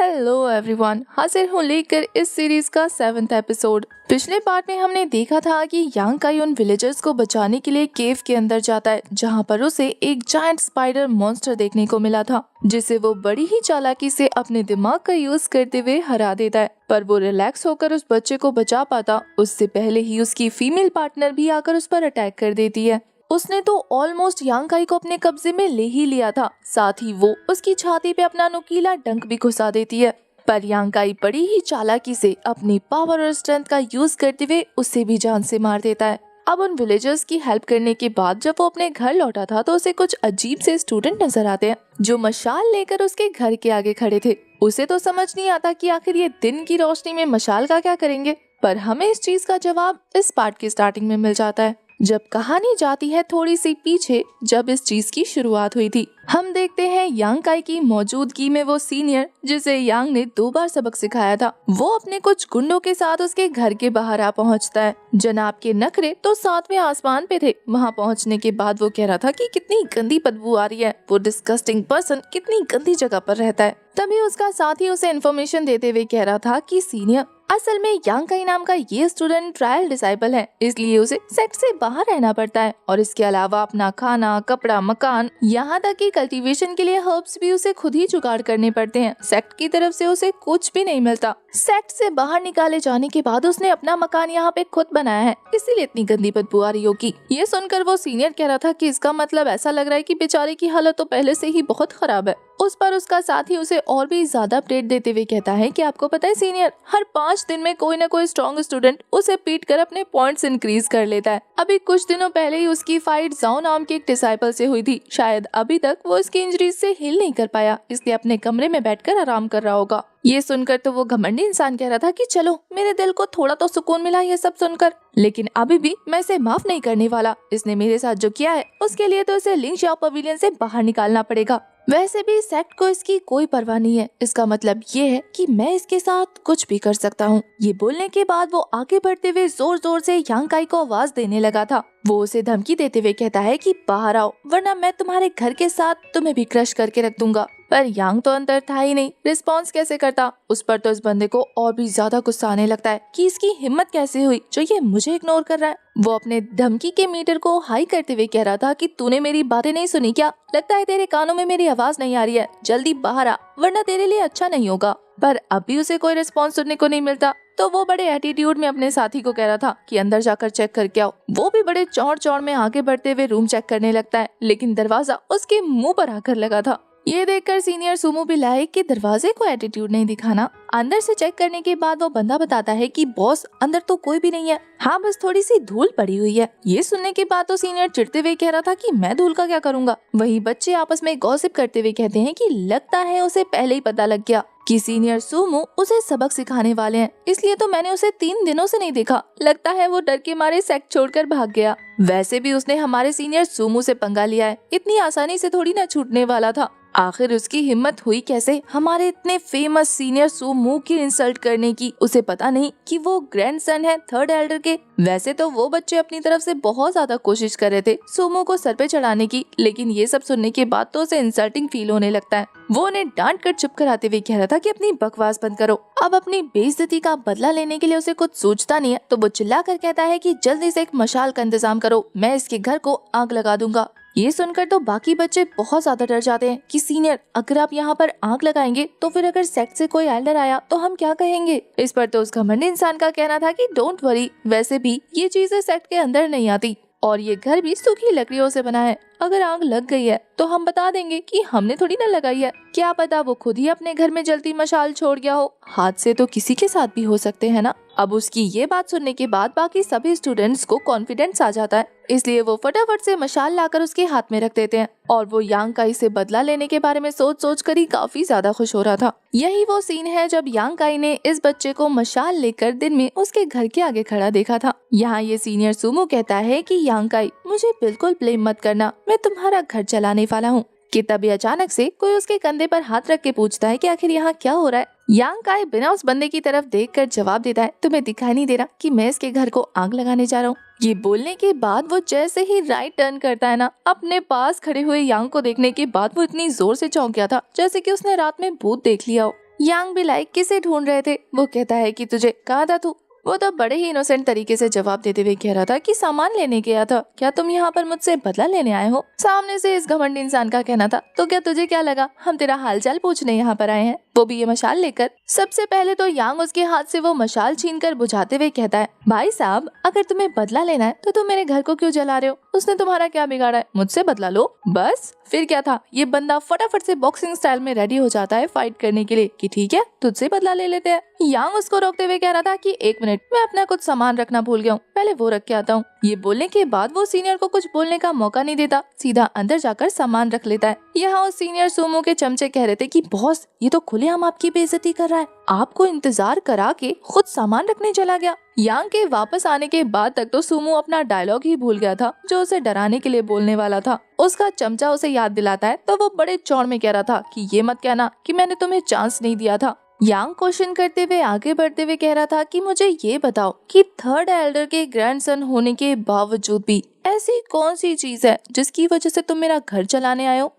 Hello everyone, हाजिर हूँ लेकर इस सीरीज का 7th एपिसोड। पिछले पार्ट में हमने देखा था कि यांग काई उन विलेजर्स को बचाने के लिए केव के अंदर जाता है, जहाँ पर उसे एक जायंट स्पाइडर मॉन्स्टर देखने को मिला था, जिसे वो बड़ी ही चालाकी से अपने दिमाग का यूज करते हुए हरा देता है। पर वो रिलैक्स होकर उस बच्चे को बचा पाता उससे पहले ही उसकी फीमेल पार्टनर भी आकर उस पर अटैक कर देती है। उसने तो ऑलमोस्ट यांग काई को अपने कब्जे में ले ही लिया था, साथ ही वो उसकी छाती पे अपना नुकीला डंक भी घुसा देती है। पर यांग काई बड़ी ही चालाकी से अपनी पावर और स्ट्रेंथ का यूज करते हुए उसे भी जान से मार देता है। अब उन विलेजर्स की हेल्प करने के बाद जब वो अपने घर लौटा था तो उसे कुछ अजीब से स्टूडेंट नजर आते हैं जो मशाल लेकर उसके घर के आगे खड़े थे। उसे तो समझ नहीं आता कि आखिर ये दिन की रोशनी में मशाल का क्या करेंगे, पर हमें इस चीज का जवाब इस पार्ट की स्टार्टिंग में मिल जाता है, जब कहानी जाती है थोड़ी सी पीछे, जब इस चीज की शुरुआत हुई थी। हम देखते हैं यांग काई की मौजूदगी में वो सीनियर जिसे यांग ने 2 बार सबक सिखाया था, वो अपने कुछ गुंडों के साथ उसके घर के बाहर आ पहुंचता है। जनाब के नखरे तो 7वें आसमान पे थे। वहां पहुंचने के बाद वो कह रहा था कि कितनी गंदी बदबू आ रही है, वो डिस्गस्टिंग पर्सन कितनी गंदी जगह पर रहता है। तभी उसका साथी उसे इन्फॉर्मेशन देते हुए कह रहा था कि सीनियर, असल में यांग काई नाम का ये स्टूडेंट ट्रायल डिसाइपल है, इसलिए उसे सेक्ट से बाहर रहना पड़ता है और इसके अलावा अपना खाना, कपड़ा, मकान, यहाँ तक कि कल्टीवेशन के लिए हर्ब्स भी उसे खुद ही जुगाड़ करने पड़ते हैं। सेक्ट की तरफ से उसे कुछ भी नहीं मिलता। सेक्ट से बाहर निकाले जाने के बाद उसने अपना मकान यहाँ पे खुद बनाया है, इसीलिए इतनी गंदी बदबू आ रही होगी। ये सुनकर वो सीनियर कह रहा था कि इसका मतलब ऐसा लग रहा है कि बेचारे की हालत तो पहले से ही बहुत खराब है। उस पर उसका साथी उसे और भी ज्यादा अपडेट देते हुए कहता है कि आपको पता है सीनियर, हर 5 दिन में कोई ना कोई स्ट्रॉन्ग स्टूडेंट उसे पीट कर अपने पॉइंट्स इंक्रीज कर लेता है। अभी कुछ दिनों पहले ही उसकी फाइट जाओ नाम के एक डिसाइपल से हुई थी। शायद अभी तक वो इसकी इंजरीज से हील नहीं कर पाया, इसलिए अपने कमरे में बैठकर आराम कर रहा होगा। ये सुनकर तो वो घमंडी इंसान कह रहा था कि चलो, मेरे दिल को थोड़ा तो सुकून मिला ये सब सुनकर, लेकिन अभी भी मैं इसे माफ नहीं करने वाला। इसने मेरे साथ जो किया है उसके लिए तो इसे लिंग शाओ पवेलियन से बाहर निकालना पड़ेगा। वैसे भी सेक्ट को इसकी कोई परवाह नहीं है, इसका मतलब ये है कि मैं इसके साथ कुछ भी कर सकता हूँ। ये बोलने के बाद वो आगे बढ़ते हुए जोर जोर से यांग काई को आवाज देने लगा था। वो उसे धमकी देते हुए कहता है कि बाहर आओ, वरना मैं तुम्हारे घर के साथ तुम्हें भी क्रश करके रख दूंगा। पर यांग तो अंदर था ही नहीं, रिस्पॉन्स कैसे करता। उस पर तो इस बंदे को और भी ज्यादा गुस्सा आने लगता है कि इसकी हिम्मत कैसे हुई जो ये मुझे इग्नोर कर रहा है। वो अपने धमकी के मीटर को हाई करते हुए कह रहा था कि तूने मेरी बातें नहीं सुनी क्या? लगता है तेरे कानों में मेरी आवाज नहीं आ रही है, जल्दी बाहर आ वरना तेरे लिए अच्छा नहीं होगा। पर अभी उसे कोई रिस्पॉन्स सुनने को नहीं मिलता, तो वो बड़े एटीट्यूड में अपने साथी को कह रहा था कि अंदर जाकर चेक करके आओ। वो भी बड़े चौड़ चौड़ में आगे बढ़ते हुए रूम चेक करने लगता है, लेकिन दरवाजा उसके मुंह पर आकर लगा था। ये देखकर सीनियर सुमो भी लाए कि दरवाजे को एटीट्यूड नहीं दिखाना। अंदर से चेक करने के बाद वो बंदा बताता है कि बॉस, अंदर तो कोई भी नहीं है, हाँ बस थोड़ी सी धूल पड़ी हुई है। ये सुनने के बाद तो सीनियर चिढ़ते हुए कह रहा था कि मैं धूल का क्या करूँगा। वही बच्चे आपस में गॉसिप करते हुए कहते हैं कि लगता है उसे पहले ही पता लग गया कि सीनियर सुमो उसे सबक सिखाने वाले हैं, इसलिए तो मैंने उसे 3 दिनों से नहीं देखा। लगता है वो डर के मारे सेक्ट छोड़कर भाग गया। वैसे भी उसने हमारे सीनियर सुमो से पंगा लिया है, इतनी आसानी से थोड़ी ना छूटने वाला था। आखिर उसकी हिम्मत हुई कैसे हमारे इतने फेमस सीनियर सुमो की इंसल्ट करने की? उसे पता नहीं कि वो ग्रैंडसन है 3rd एल्डर के। वैसे तो वो बच्चे अपनी तरफ से बहुत ज्यादा कोशिश कर रहे थे सुमो को सर पे चढ़ाने की, लेकिन ये सब सुनने के बाद तो उसे इंसल्टिंग फील होने लगता है। वो उन्हें डांट कर चुप कराते हुए कह रहा था कि अपनी बकवास बंद करो। अब अपनी बेइज्जती का बदला लेने के लिए उसे कुछ सोचता नहीं है, तो वो चिल्ला कर कहता है कि जल्दी से एक मशाल का इंतजाम करो, मैं इसके घर को आग लगा दूंगा। ये सुनकर तो बाकी बच्चे बहुत ज्यादा डर जाते हैं कि सीनियर, अगर आप यहाँ पर आग लगाएंगे तो फिर अगर सेक्ट से कोई एल्डर आया तो हम क्या कहेंगे? इस पर तो उस घमंडी इंसान का कहना था कि डोंट वरी, वैसे भी ये चीजें सेक्ट के अंदर नहीं आती और ये घर भी सूखी लकड़ियों से बना है। अगर आग लग गई है तो हम बता देंगे कि हमने थोड़ी ना लगाई है। क्या पता वो खुद ही अपने घर में जलती मशाल छोड़ गया हो, हादसे तो किसी के साथ भी हो सकते हैं ना। अब उसकी ये बात सुनने के बाद बाकी सभी स्टूडेंट्स को कॉन्फिडेंस आ जाता है, इसलिए वो फटाफट से मशाल लाकर उसके हाथ में रख देते हैं और वो यांग काई से बदला लेने के बारे में सोच सोच कर ही काफी ज्यादा खुश हो रहा था। यही वो सीन है जब यांग काई ने इस बच्चे को मशाल लेकर दिन में उसके घर के आगे खड़ा देखा था। यहाँ ये सीनियर सुमो कहता है कि यांग काई, मुझे बिल्कुल ब्लेम मत करना, मैं तुम्हारा घर चलाने वाला हूँ। कि तभी अचानक से कोई उसके कंधे पर हाथ रख के पूछता है कि आखिर यहाँ क्या हो रहा है। यांग काई बिना उस बंदे की तरफ देखकर जवाब देता है, तुम्हें दिखाई नहीं दे रहा कि मैं इसके घर को आग लगाने जा रहा हूँ? ये बोलने के बाद वो जैसे ही राइट टर्न करता है ना, अपने पास खड़े हुए यांग को देखने के बाद वो इतनी जोर से चौंक गया था जैसे कि उसने रात में भूत देख लिया हो। यांग भी लाइक किसे ढूंढ रहे थे। वो कहता है कि तुझे कहा था तू। वो तो बड़े ही इनोसेंट तरीके से जवाब देते हुए कह रहा था कि सामान लेने गया था, क्या तुम यहाँ पर मुझसे बदला लेने आए हो? सामने से इस घमंडी इंसान का कहना था, तो क्या तुझे क्या लगा हम तेरा हालचाल पूछने यहाँ पर आए हैं, वो भी ये मशाल लेकर। सबसे पहले तो यांग उसके हाथ से वो मशाल छीनकर बुझाते हुए कहता है, भाई साहब अगर तुम्हें बदला लेना है तो तुम मेरे घर को क्यों जला रहे हो? उसने तुम्हारा क्या बिगाड़ा है? मुझसे बदला लो बस। फिर क्या था, ये बंदा फटाफट से बॉक्सिंग स्टाइल में रेडी हो जाता है फाइट करने के लिए कि ठीक है तुझसे बदला ले लेते हैं। यांग उसको रोकते हुए कह रहा था कि एक मिनट, मैं अपना कुछ सामान रखना भूल गया हूँ, पहले वो रख के आता हूँ। ये बोलने के बाद वो सीनियर को कुछ बोलने का मौका नहीं देता, सीधा अंदर जाकर सामान रख लेता है। यहाँ उस सीनियर सूमो के चमचे कह रहे थे कि बॉस ये तो खुलेआम आपकी बेइज्जती कर रहा है, आपको इंतजार करा के खुद सामान रखने चला गया। यांग के वापस आने के बाद तक तो सूमो अपना डायलॉग ही भूल गया था जो उसे डराने के लिए बोलने वाला था। उसका चमचा उसे याद दिलाता है तो वो बड़े चौड़ में कह रहा था कि ये मत कहना कि मैंने तुम्हें चांस नहीं दिया था। यांग क्वेश्चन करते हुए आगे बढ़ते हुए कह रहा था कि मुझे ये बताओ कि थर्ड एल्डर के ग्रैंडसन होने के बावजूद भी ऐसी कौन सी चीज है जिसकी वजह से तुम मेरा घर चलाने आए हो?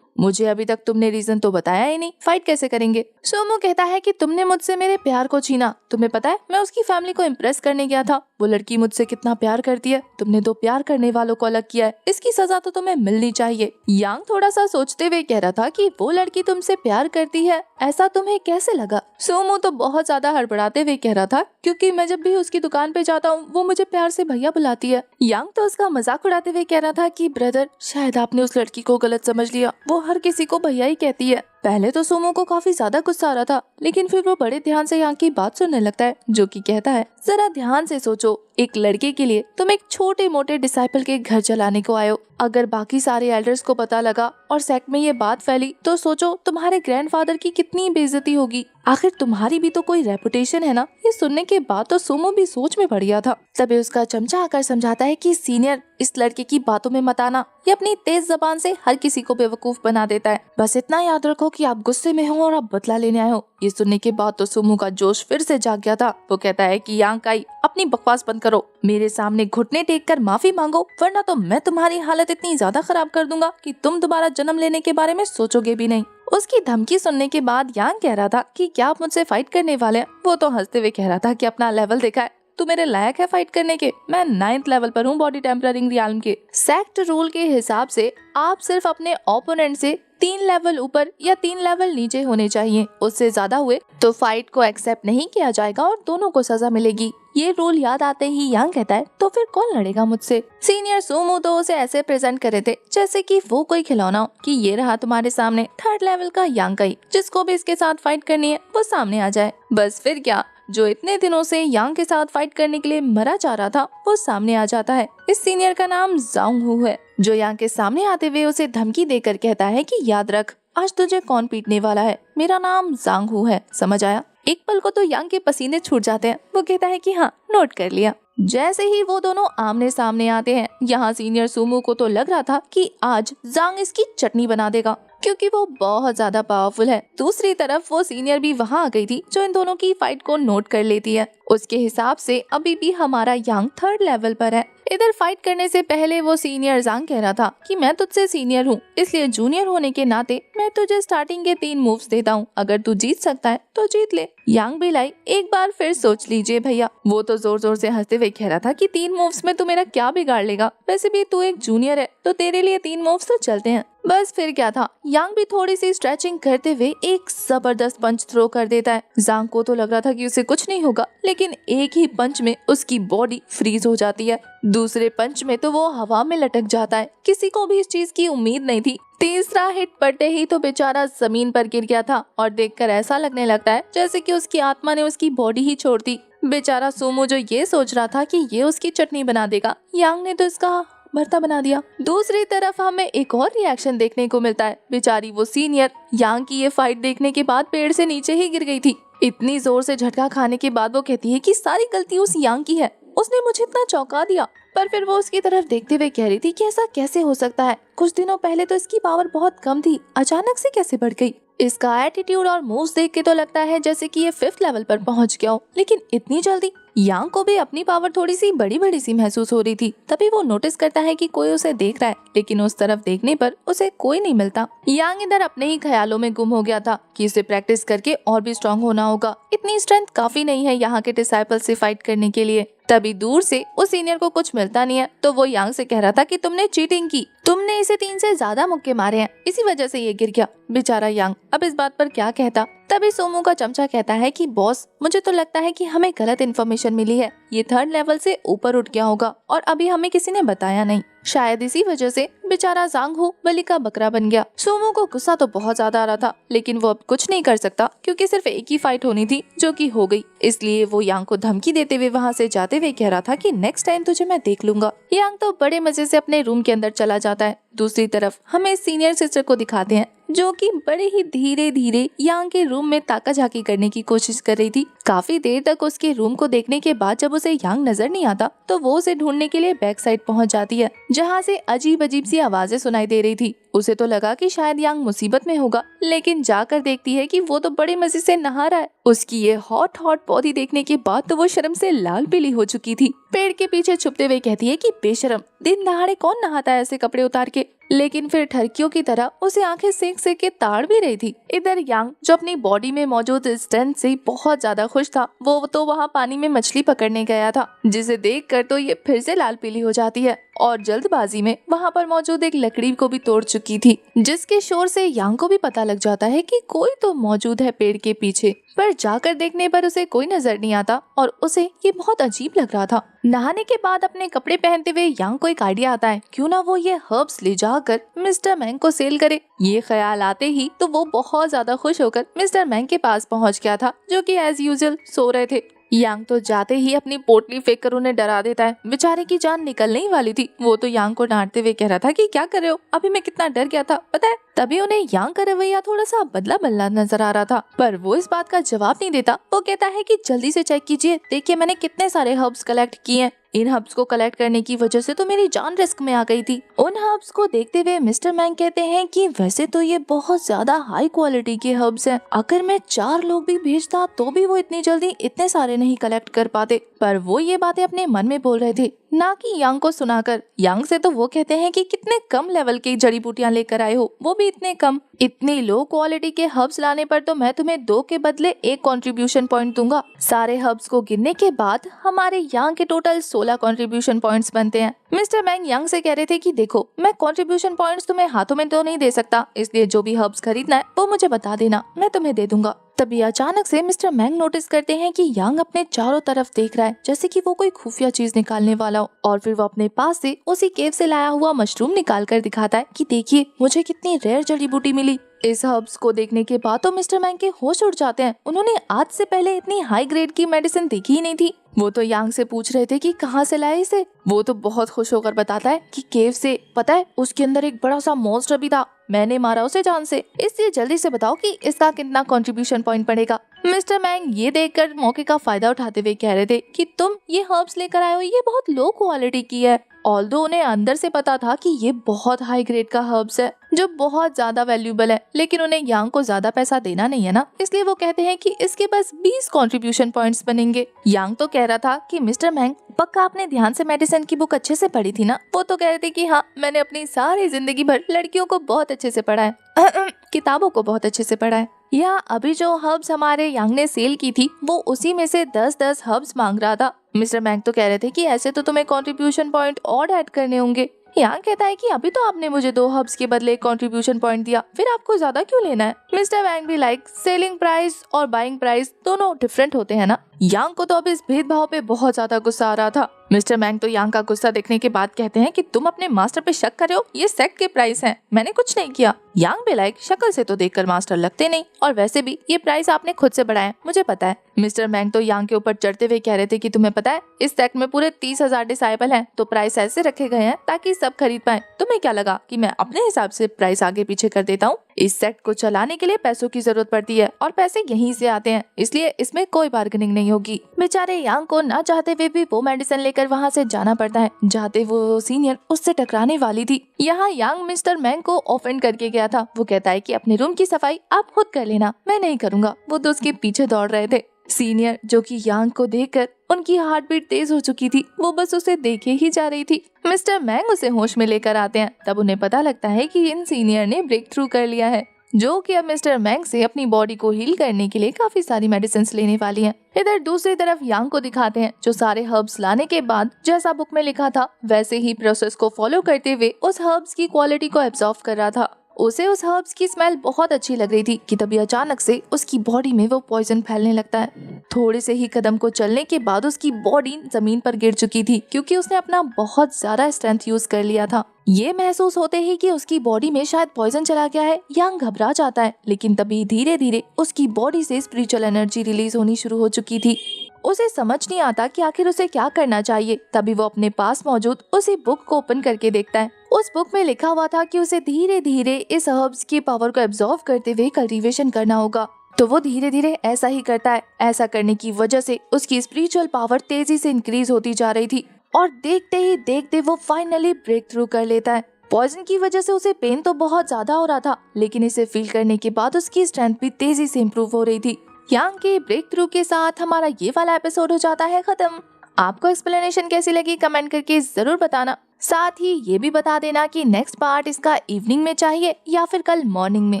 मुझे अभी तक तुमने रीजन तो बताया ही नहीं, फाइट कैसे करेंगे? सोमो कहता है कि तुमने मुझसे मेरे प्यार को छीना, तुम्हें पता है मैं उसकी फैमिली को इम्प्रेस करने गया था, वो लड़की मुझसे कितना प्यार करती है, तुमने तो प्यार करने वालों को अलग किया है, इसकी सजा तो तुम्हें मिलनी चाहिए। यांग थोड़ा सा सोचते हुए कह रहा था कि वो लड़की तुमसे प्यार करती है, ऐसा तुम्हें कैसे लगा? सोमो तो बहुत ज्यादा हड़बड़ाते हुए कह रहा था क्योंकि मैं जब भी उसकी दुकान पे जाता हूँ वो मुझे प्यार से भैया बुलाती है। यांग तो उसका मजाक उड़ाते हुए कह रहा था कि ब्रदर शायद आपने उस लड़की को गलत समझ लिया, वो हर किसी को भैया ही कहती है। पहले तो सोमो को काफी ज्यादा गुस्सा आ रहा था लेकिन फिर वो बड़े ध्यान से यांग की बात सुनने लगता है जो कि कहता है, जरा ध्यान से सोचो, एक लड़के के लिए तुम एक छोटे मोटे डिसाइपल के घर जलाने को आए हो, अगर बाकी सारे एल्डर्स को पता लगा और सेक्ट में ये बात फैली तो सोचो तुम्हारे ग्रैंडफादर की कितनी बेइज्जती होगी, आखिर तुम्हारी भी तो कोई रेपुटेशन है ना। ये सुनने के बाद तो सोमो भी सोच में पड़ गया था। तभी उसका चमचा आकर समझाता है कि सीनियर इस लड़के की बातों में मत आना, ये अपनी तेज जबान से हर किसी को बेवकूफ बना देता है, बस इतना याद रखो कि आप गुस्से में हो और आप बदला लेने आए हो। ये सुनने के बाद तो सोमो का जोश फिर से जाग गया था। वो कहता है कि यांग काई अपनी बकवास बंद करो, मेरे सामने घुटने टेक कर माफी मांगो वरना तो मैं तुम्हारी हालत इतनी ज्यादा खराब कर दूंगा कि तुम दोबारा जन्म लेने के बारे में सोचोगे भी नहीं। उसकी धमकी सुनने के बाद यांग कह रहा था कि क्या आप मुझसे फाइट करने वाले हैं? वो तो हंसते हुए कह रहा था कि अपना लेवल देखा है, तू मेरे लायक है फाइट करने के, मैं 9th लेवल पर हूँ बॉडी टेम्पररिंग रियाल्म के। सेक्ट रूल के हिसाब से आप सिर्फ अपने ओपोनेंट से 3 लेवल ऊपर या 3 लेवल नीचे होने चाहिए, उससे ज्यादा हुए तो फाइट को एक्सेप्ट नहीं किया जाएगा और दोनों को सजा मिलेगी। ये रूल याद आते ही यांग कहता है, तो फिर कौन लड़ेगा मुझसे? सीनियर सूमो तो उसे ऐसे प्रेजेंट करे थे जैसे कि वो कोई खिलौना हो कि ये रहा तुम्हारे सामने 3rd लेवल का यांग काई, जिसको भी इसके साथ फाइट करनी है वो सामने आ जाए। बस फिर क्या, जो इतने दिनों से यांग के साथ फाइट करने के लिए मरा जा रहा था वो सामने आ जाता है। इस सीनियर का नाम जांग हू है जो यांग के सामने आते हुए उसे धमकी देकर कहता है कि याद रख आज तुझे कौन पीटने वाला है, मेरा नाम जांग हू है, समझ आया? एक पल को तो यांग के पसीने छूट जाते हैं, वो कहता है कि हाँ नोट कर लिया। जैसे ही वो दोनों आमने सामने आते हैं, यहाँ सीनियर सूमो को तो लग रहा था कि आज जांग इसकी चटनी बना देगा क्योंकि वो बहुत ज्यादा पावरफुल है। दूसरी तरफ वो सीनियर भी वहाँ आ गई थी जो इन दोनों की फाइट को नोट कर लेती है। उसके हिसाब से अभी भी हमारा यांग 3rd लेवल पर है। इधर फाइट करने से पहले वो सीनियर जांग कह रहा था कि मैं तुझसे सीनियर हूँ, इसलिए जूनियर होने के नाते मैं तुझे स्टार्टिंग के 3 मूव्स देता हूँ, अगर तू जीत सकता है तो जीत ले। यांग भी लाई एक बार फिर सोच लीजिए भैया। वो तो जोर जोर से हंसते हुए कह रहा था कि 3 मूव्स में तू मेरा क्या बिगाड़ लेगा, वैसे भी तू एक जूनियर है तो तेरे लिए 3 मूव्स तो चलते हैं। बस फिर क्या था, यांग भी थोड़ी सी स्ट्रेचिंग करते हुए एक जबरदस्त पंच थ्रो कर देता है। जांग को तो लग रहा था कि उसे कुछ नहीं होगा लेकिन एक ही पंच में उसकी बॉडी फ्रीज हो जाती है। दूसरे पंच में तो वो हवा में लटक जाता है। किसी को भी इस चीज की उम्मीद नहीं थी। तीसरा हिट पड़ते ही तो बेचारा जमीन पर गिर गया था और देखकर ऐसा लगने लगता है जैसे कि उसकी आत्मा ने उसकी बॉडी ही छोड़ दी। बेचारा सूमो जो ये सोच रहा था कि ये उसकी चटनी बना देगा, यांग ने तो इसका भरता बना दिया। दूसरी तरफ हमें एक और रिएक्शन देखने को मिलता है। बेचारी वो सीनियर यांग की ये फाइट देखने के बाद पेड़ से नीचे ही गिर गई थी। इतनी जोर से झटका खाने के बाद वो कहती है कि सारी गलती उस यांग की है, उसने मुझे इतना चौंका दिया। पर फिर वो उसकी तरफ देखते हुए कह रही थी कि ऐसा कैसे हो सकता है, कुछ दिनों पहले तो इसकी पावर बहुत कम थी, अचानक से कैसे बढ़ गई? इसका एटीट्यूड और मूव्स देख के तो लगता है जैसे कि ये 5th लेवल पर पहुंच गया हो, लेकिन इतनी जल्दी? यांग को भी अपनी पावर थोड़ी सी बड़ी बड़ी सी महसूस हो रही थी। तभी वो नोटिस करता है कि कोई उसे देख रहा है, लेकिन उस तरफ देखने पर उसे कोई नहीं मिलता। यांग इधर अपने ही ख्यालों में गुम हो गया था कि उसे प्रैक्टिस करके और भी स्ट्रांग होना होगा। इतनी स्ट्रेंथ काफी नहीं है यहाँ के डिसाइपल से फाइट करने के लिए। तभी दूर से उस सीनियर को कुछ मिलता नहीं है, तो वो यांग से कह रहा था कि तुमने चीटिंग की, तुमने इसे 3 से ज्यादा मुक्के मारे हैं, इसी वजह से ये गिर गया। बेचारा यांग अब इस बात पर क्या कहता। तभी सोमू का चमचा कहता है कि बॉस, मुझे तो लगता है कि हमें गलत इन्फॉर्मेशन मिली है। ये 3rd लेवल से ऊपर उठ गया होगा और अभी हमें किसी ने बताया नहीं। शायद इसी वजह से बेचारा जांग हो बलि का बकरा बन गया। सोमू को गुस्सा तो बहुत ज्यादा आ रहा था, लेकिन वो अब कुछ नहीं कर सकता क्योंकि सिर्फ एक ही फाइट होनी थी जो कि हो गई। इसलिए वो यांग को धमकी देते हुए वहाँ से जाते हुए कह रहा था कि नेक्स्ट टाइम तुझे मैं देख लूंगा। यांग तो बड़े मजे से अपने रूम के अंदर चला जाता है। दूसरी तरफ हमें सीनियर सिस्टर को दिखाते हैं जो कि बड़े ही धीरे धीरे यांग के रूम में ताका झाकी करने की कोशिश कर रही थी। काफी देर तक उसके रूम को देखने के बाद जब उसे यांग नजर नहीं आता तो वो उसे ढूंढने के लिए बैक साइड पहुंच जाती है, जहां से अजीब अजीब सी आवाजें सुनाई दे रही थी। उसे तो लगा कि शायद यांग मुसीबत में होगा, लेकिन जाकर देखती है कि वो तो बड़े मजे से नहा रहा है। उसकी ये हॉट बॉडी देखने के बाद तो वो शर्म से लाल पीली हो चुकी थी। पेड़ के पीछे छुपते हुए कहती है कि बेशरम, दिन दहाड़े कौन नहाता है ऐसे कपड़े उतार के। लेकिन फिर ठरकियों की तरह उसे आंखें सेक सेक के ताड़ भी रही थी। इधर यांग जो अपनी बॉडी में मौजूद स्ट्रेंथ से बहुत ज्यादा खुश था, वो तो वहाँ पानी में मछली पकड़ने गया था, जिसे देखकर तो ये फिर से लाल पीली हो जाती है और जल्दबाजी में वहाँ पर मौजूद एक लकड़ी को भी तोड़ चुकी थी, जिसके शोर से यांग को भी पता लग जाता है कि कोई तो मौजूद है पेड़ के पीछे। पर जाकर देखने पर उसे कोई नजर नहीं आता और उसे ये बहुत अजीब लग रहा था। नहाने के बाद अपने कपड़े पहनते हुए यांग को एक आइडिया आता है, क्यों ना वो ये हर्ब्स ले जाकर मिस्टर मैंग को सेल करे। ये ख्याल आते ही तो वो बहुत ज्यादा खुश होकर मिस्टर मैंग के पास पहुंच गया था, जो कि एज यूजुअल सो रहे थे। यांग तो जाते ही अपनी पोटली फेंक कर उन्हें डरा देता है। बेचारे की जान निकलने ही वाली थी। वो तो यांग को डांटते हुए कह रहा था कि क्या कर रहे हो, अभी मैं कितना डर गया था पता है। तभी उन्हें यांग का रवैया थोड़ा सा बदला बदला नजर आ रहा था, पर वो इस बात का जवाब नहीं देता। वो कहता है कि जल्दी से चेक कीजिए, देखिए मैंने कितने सारे हर्ब्स कलेक्ट किए हैं। इन हर्ब्स को कलेक्ट करने की वजह से तो मेरी जान रिस्क में आ गई थी। उन हर्ब्स को देखते हुए मिस्टर मैंग कहते हैं कि वैसे तो ये बहुत ज्यादा हाई क्वालिटी के हर्ब्स हैं। अगर मैं 4 लोग भी भेजता तो भी वो इतनी जल्दी इतने सारे नहीं कलेक्ट कर पाते। पर वो ये बातें अपने मन में बोल रहे थे, ना कि यांग को सुनाकर। यांग से तो वो कहते हैं कि कितने कम लेवल की जड़ी बूटियां लेकर आए हो, वो भी इतने कम। इतनी लो क्वालिटी के हर्ब्स लाने पर तो मैं तुम्हें 2 के बदले 1 कंट्रीब्यूशन पॉइंट दूंगा। सारे हर्ब्स को गिनने के बाद हमारे यांग के टोटल 16 कंट्रीब्यूशन पॉइंट्स बनते हैं। मिस्टर मैंग यांग से कह रहे थे कि देखो, मैं कंट्रीब्यूशन पॉइंट्स तुम्हें हाथों में तो नहीं दे सकता, इसलिए जो भी हर्ब्स खरीदना है वो मुझे बता देना, मैं तुम्हें दे दूंगा। तभी अचानक से मिस्टर मैंग नोटिस करते हैं कि यांग अपने चारों तरफ देख रहा है, जैसे कि वो कोई खुफिया चीज निकालने वाला हो। और फिर वो अपने पास से उसी केव से लाया हुआ मशरूम निकाल कर दिखाता है कि देखिए मुझे कितनी रेयर जड़ी बूटी मिली। इस हर्ब्स को देखने के बाद तो मिस्टर मैंग के होश उड़ जाते हैं। उन्होंने आज से पहले इतनी हाई ग्रेड की मेडिसिन देखी ही नहीं थी। वो तो यांग से पूछ रहे थे कि कहाँ से लाए इसे। वो तो बहुत खुश होकर बताता है कि केव से। पता है उसके अंदर एक बड़ा सा मॉन्स्टर भी था, मैंने मारा उसे जान से, इसलिए जल्दी से बताओ कि इसका कितना कंट्रीब्यूशन पॉइंट पड़ेगा। मिस्टर मैंग ये देखकर मौके का फायदा उठाते हुए कह रहे थे कि तुम ये हर्ब्स लेकर आए हो, ये बहुत लो क्वालिटी की है। ऑल्दो उन्हें अंदर से पता था कि ये बहुत हाई ग्रेड का हर्ब्स है जो बहुत ज्यादा वैल्यूएबल है, लेकिन उन्हें यांग को ज्यादा पैसा देना नहीं है ना, इसलिए वो कहते हैं कि इसके बस 20 कंट्रीब्यूशन पॉइंट्स बनेंगे। यांग तो कह रहा था कि मिस्टर मैंग, पक्का आपने ध्यान से मेडिसिन की बुक अच्छे से पढ़ी थी ना। वो तो कह रहे थे कि हाँ, मैंने अपनी सारी जिंदगी भर लड़कियों को बहुत अच्छे से पढ़ा है किताबों को बहुत अच्छे से पढ़ा है। यहाँ अभी जो हर्ब्स हमारे यांग ने सेल की थी वो उसी में से 10-10 हर्ब्स मांग रहा था। मिस्टर मैंग तो कह रहे थे कि ऐसे तो तुम्हें कंट्रीब्यूशन पॉइंट और ऐड करने होंगे। यांग कहता है कि अभी तो आपने मुझे 2 हर्ब्स के बदले कंट्रीब्यूशन पॉइंट दिया, फिर आपको ज्यादा क्यों लेना है। मिस्टर मैंग भी लाइक सेलिंग प्राइस और बाइंग प्राइस दोनों डिफरेंट होते हैं ना। यांग को तो अब इस भेदभाव पे बहुत ज्यादा गुस्सा आ रहा था। मिस्टर मैंग तो यांग का गुस्सा देखने के बाद कहते हैं कि तुम अपने मास्टर पे शक कर रहे हो, ये सेक्ट के प्राइस हैं, मैंने कुछ नहीं किया। यांग भी लाइक शक्ल से तो देखकर मास्टर लगते नहीं, और वैसे भी ये प्राइस आपने खुद से बढ़ाए, मुझे पता है। मिस्टर मैंग तो यांग के ऊपर चढ़ते हुए कह रहे थे कि तुम्हें पता है इस सेक्ट में पूरे 30,000 डिसाइपल हैं, तो प्राइस ऐसे रखे गए हैं ताकि सब खरीद पाए। तुम्हें क्या लगा कि मैं अपने हिसाब से प्राइस आगे पीछे कर देता हूँ? इस सेक्ट को चलाने के लिए पैसों की जरूरत पड़ती है और पैसे यहीं से आते हैं, इसलिए इसमें कोई बार्गेनिंग नहीं होगी। बेचारे यांग को ना चाहते हुए भी वो मेडिसिन लेकर वहाँ से जाना पड़ता है, जाते वो सीनियर उससे टकराने वाली थी। यहाँ यांग मिस्टर मैंग को ऑफेंड करके गया था। वो कहता है कि अपने रूम की सफाई आप खुद कर लेना, मैं नहीं करूँगा। वो तो उसके पीछे दौड़ रहे थे। सीनियर जो कि यांग को देखकर उनकी हार्ट बीट तेज हो चुकी थी, वो बस उसे देखे ही जा रही थी। मिस्टर मैंग उसे होश में लेकर आते हैं। तब उन्हें पता लगता है कि इन सीनियर ने ब्रेक थ्रू कर लिया है, जो कि अब मिस्टर मैंग से अपनी बॉडी को हील करने के लिए काफी सारी मेडिसिन लेने वाली हैं। इधर दूसरी तरफ यांग को दिखाते हैं, जो सारे हर्ब्स लाने के बाद जैसा बुक में लिखा था वैसे ही प्रोसेस को फॉलो करते हुए उस हर्ब्स की क्वालिटी को एब्जॉर्व कर रहा था। उसे उस हर्ब्स की स्मेल बहुत अच्छी लग रही थी कि तभी अचानक से उसकी बॉडी में वो पॉइजन फैलने लगता है। थोड़े से ही कदम को चलने के बाद उसकी बॉडी जमीन पर गिर चुकी थी, क्योंकि उसने अपना बहुत ज्यादा स्ट्रेंथ यूज कर लिया था। ये महसूस होते ही कि उसकी बॉडी में शायद पॉइजन चला गया है, यांग घबरा जाता है। लेकिन तभी धीरे धीरे उसकी बॉडी से स्पिरिचुअल एनर्जी रिलीज होनी शुरू हो चुकी थी। उसे समझ नहीं आता कि आखिर उसे क्या करना चाहिए। तभी वो अपने पास मौजूद उसी बुक को ओपन करके देखता है। उस बुक में लिखा हुआ था कि उसे धीरे धीरे इस हर्ब्स की पावर को एब्जॉर्व करते हुए कल्टीवेशन करना होगा। तो वो धीरे धीरे ऐसा ही करता है। ऐसा करने की वजह से उसकी स्पिरिचुअल पावर तेजी से इंक्रीज होती जा रही थी और देखते ही देखते वो फाइनली ब्रेक थ्रू कर लेता है। पॉइजन की वजह से उसे पेन तो बहुत ज्यादा हो रहा था, लेकिन इसे फील करने के बाद उसकी स्ट्रेंथ भी तेजी से इम्प्रूव हो रही थी। यांग के ब्रेक थ्रू के साथ हमारा ये वाला एपिसोड हो जाता है खत्म। आपको एक्सप्लेनेशन कैसी लगी कमेंट करके जरूर बताना। साथ ही ये भी बता देना कि नेक्स्ट पार्ट इसका इवनिंग में चाहिए या फिर कल मॉर्निंग में।